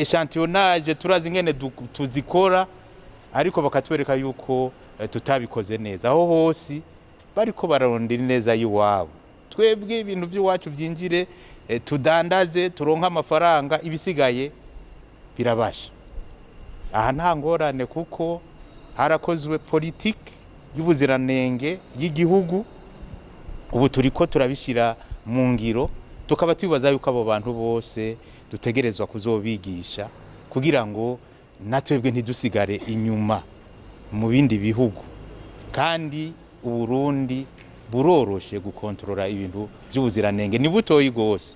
echantillonnage turazi ngene tuzikora ariko bakatwereka yuko tutabikoze neza aho hose bariko bararondera neza yiwabo twebwe ibintu by'iwacu byinjire tudandaze turonka amafaranga ibisigaye birabasha aha nta ngorane kuko harakozwe politike y'ubuziranenge y'igihugu ubu turiko turabishira mu ngiro tukaba tubibaza yuko abo bantu bose dutegerezwa kuzobigisha kugira ngo natwebwe ntidusigare inyuma mu bindi bihugu kandi Uburundi buroroshe gukontrola ibintu by'ubuziranenge ni butoyi gose.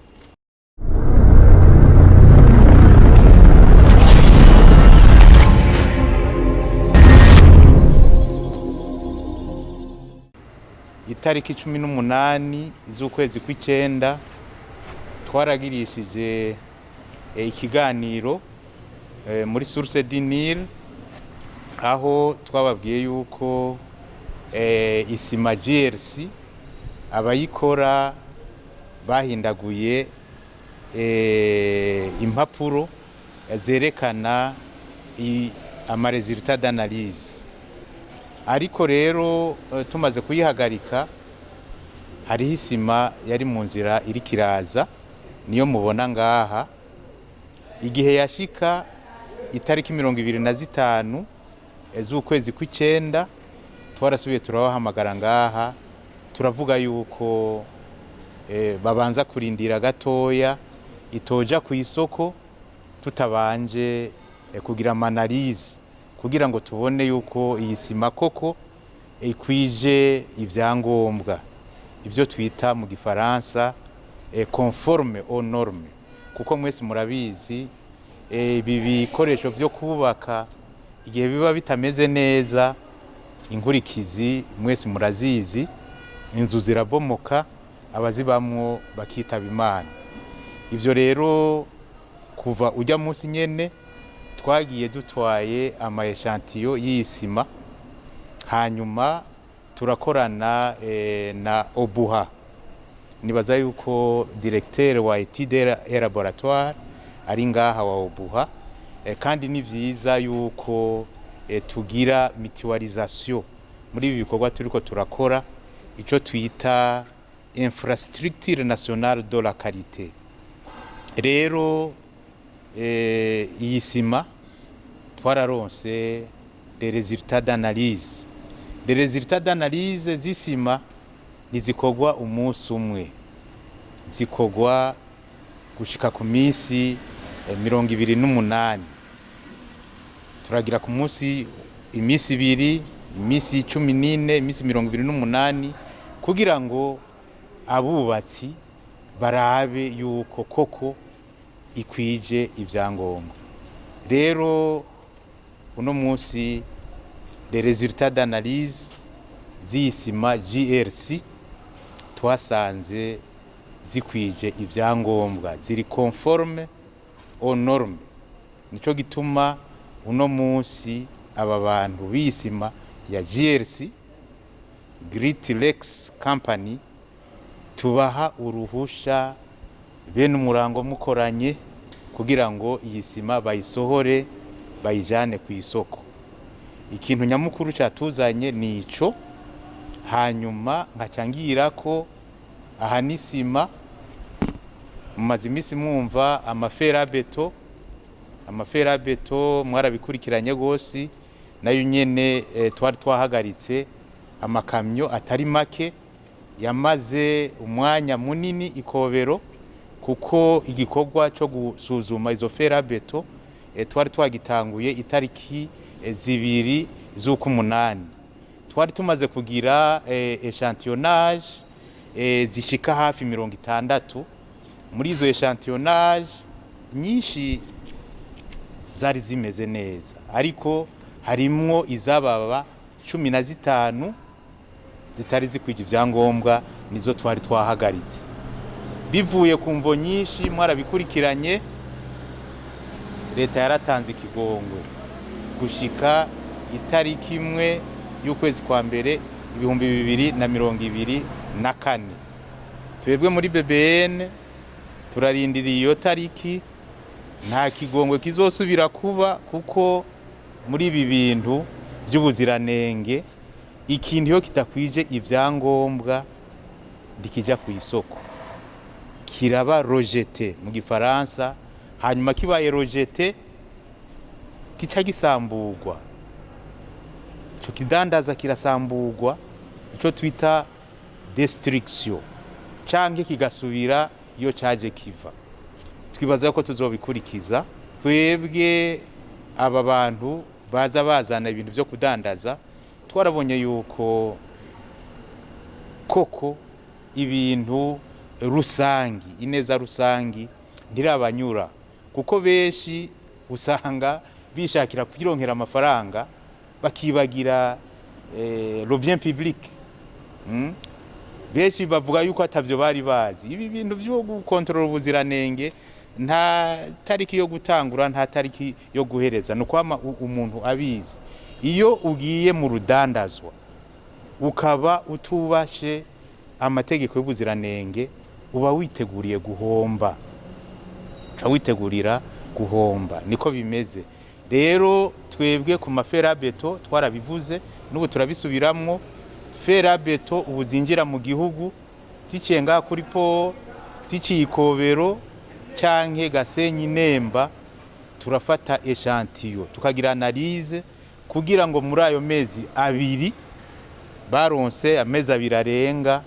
Itariki 18 z'ukwezi kw'icenda twaragirishije ikiganiro muri Source du Nil aho twababwiye yuko ISIMA GRC abayikora bahindaguye impapuro zerekana ama resultat d'analyse ariko rero tumaze kuyihagarika hari ISIMA yari mu nzira iri kiraza niyo mubona ngaha igihe yashika itariki 25 z'ukwezi kw'icenda twarasubiye turabahamagara ngaha turavuga yuko babanza kurindira gatoya itoja ku isoko tutabanje kugira analyse kugira ngo tubone yuko iyi sima koko ikwije ibyangombwa ibyo twita mu gifaransa conforme aux normes kuko mwese murabizi ibi bikoresho byo kubaka igihe biba bitameze neza inkurikizi mwese murazizi inzu zirabomoka abazibamwo bakitaba Imana ivyo rero kuva ujya munsi nyene twagiye dutwaye ama echantillo y'isima hanyuma turakorana na Obuha nibaza yuko directeur wa étude et laboratoire ari ngaha wa Obuha kandi ni vyiza yuko tugira mutualisation muri ibi bikorwa turiko turakora ico twita infrastructure nationale de la qualité rero iyi sima twararonse des résultats d'analyse z'isima nizikogwa umunsi umwe zikogwa gushika ku minsi 28 turagira ku munsi imisi 2 imisi 14 imisi 28 kugira ngo abubatsi barabe yuko koko ikwije ibyangombwa rero uno munsi les résultats d'analyse z'isima GRC twasanze zikwije ibyangombwa ziri conforme aux normes nico gituma uno munsi aba bantu b'isima ya GRC Great Lakes Company tubaha uruhusha bene umurango mukoranye kugira ngo iyi sima bayisohore bayijane ku isoko ikintu nyamukuru cyatuzanye nico hanyuma nkacangira ko aha nisima mumaze imisi mwumva amafera beto mwarabikurikiranye gose nayo nyene twari twahagaritse amakamyo atari make yamaze umwanya munini ikobero kuko igikorwa cyo gusuzuma izo fera beto twari twagitanguye itariki 2 z'ukumunani twari tumaze kugira echantillonnage zishika hafi 60 muri izo echantillonnage nyinshi zari zimeze neza ariko harimwo izababa 15 zitari zikwije ibyangombwa nizo twari twahagaritse bivuye ku mvo nyinshi mwarabikurikiranye leta yaratanze ikigongwe gushika itariki 1 y'ukwezi kwa mbere 2024 twebwe muri BBN turarindiriye iyo tariki nta kigongwe kizosubira kuba, kuko muri ibi bintu by'ubuziranenge ikintu iyo kitakwije ibyangombwa ndikija ku isoko kiraba rojete mu gifaransa, hanyuma kibaye rojete kica gisamburwa, ico kidandaza kirasamburwa, ico twita destruction, canke kigasubira iyo caje kiva. Twibaza ko tuzobikurikiza twebwe aba bantu baza bazana ibintu byo kudandaza. Twarabonye yuko koko ibintu rusangi, ineza rusangi ndirabanyura, kuko benshi usanga bishakira kugironkera amafaranga bakibagira le bien public. Benshi bavuga yuko atavyo bari bazi. Ibi bintu byo gukontrola ubuziranenge nta tariki yo gutangura, nta tariki yo guhereza, no kwama umuntu abizi. Iyo ugiye mu rudandazwa ukaba utubashe amategeko y'ubuziranenge, uba witeguriye guhomba, witegurira guhomba, niko bimeze. Rero twebwe ku maferabeto twarabivuze, n'ubu turabisubiramwo. Ferabeto ubu zinjira mu gihugu zicenga kuri po zicikobero canke Gasenyi Nemba, turafata echantillo tukagira analyse kugira ngo muri ayo mezi abiri baronse amezi abiri arenga,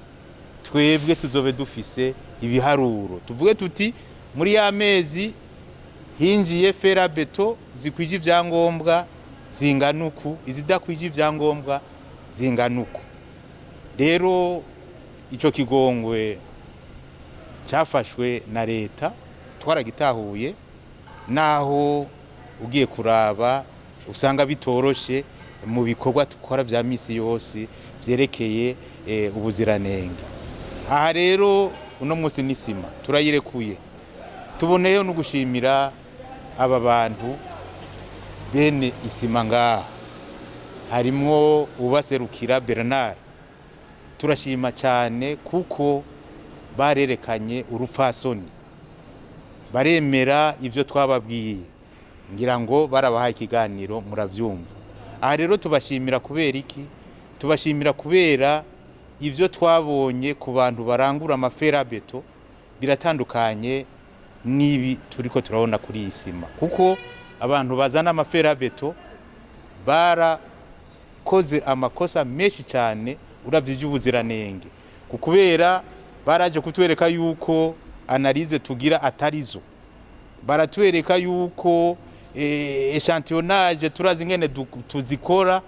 twebwe tuzobe dufise ibiharuro, tuvuge tuti muri ya mezi hinjiye ferabeto zikwije ivyangombwa zinganuku, izidakwije ivyangombwa zinganuku. Rero ico kigongwe cyafashwe na leta twaragitahuye, naho ugiye kuraba usanga bitoroshe mu bikorwa tukora vya misi yose vyerekeye ubuziranenge. Aha rero uno munsi n'isima turayirekuye, tuboneyo no gushimira aba bantu bene isima ngaha, harimwo ubaserukira Bernard. Turashima cyane kuko barerekanye urupfasoni, baremera ibyo twababwiye, ngira ngo barabahaye ikiganiro muravyumva. Aha rero tubashimira kubera iki? Tubashimira kubera ivyo twabonye ku bantu barangura amaferabeto biratandukanye nibi turiko turabona kuri isima, kuko abantu bazana amaferabeto barakoze amakosa menshi cyane uravye iby'ubuziranenge, kubera baraje kutwereka yuko analyse tugira atarizo, baratwereka yuko echantillonnage turazi ingene tuzikora,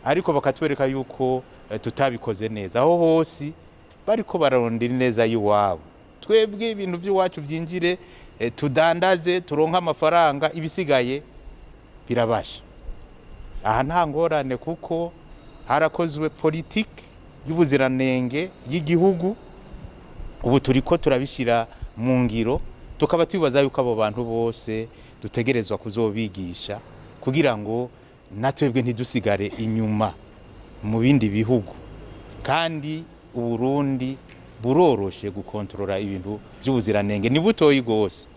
ariko bakatwereka yuko tutabikoze neza. Aho hose bariko bararondera neza yiwabo, twebwe ibintu by'iwacu byinjire tudandaze turonka amafaranga, ibisigaye birabasha. Aha nta ngorane, kuko harakozwe politike y'ubuziranenge y'igihugu, ubu turiko turabishira mu ngiro, tukaba tubibaza yuko abo bantu bose dutegerezwa kuzobigisha kugira ngo natwebwe ntidusigare inyuma mu bindi bihugu. Kandi Uburundi buroroshe gukontrola ibintu by'ubuziranenge, ni butoyi gose.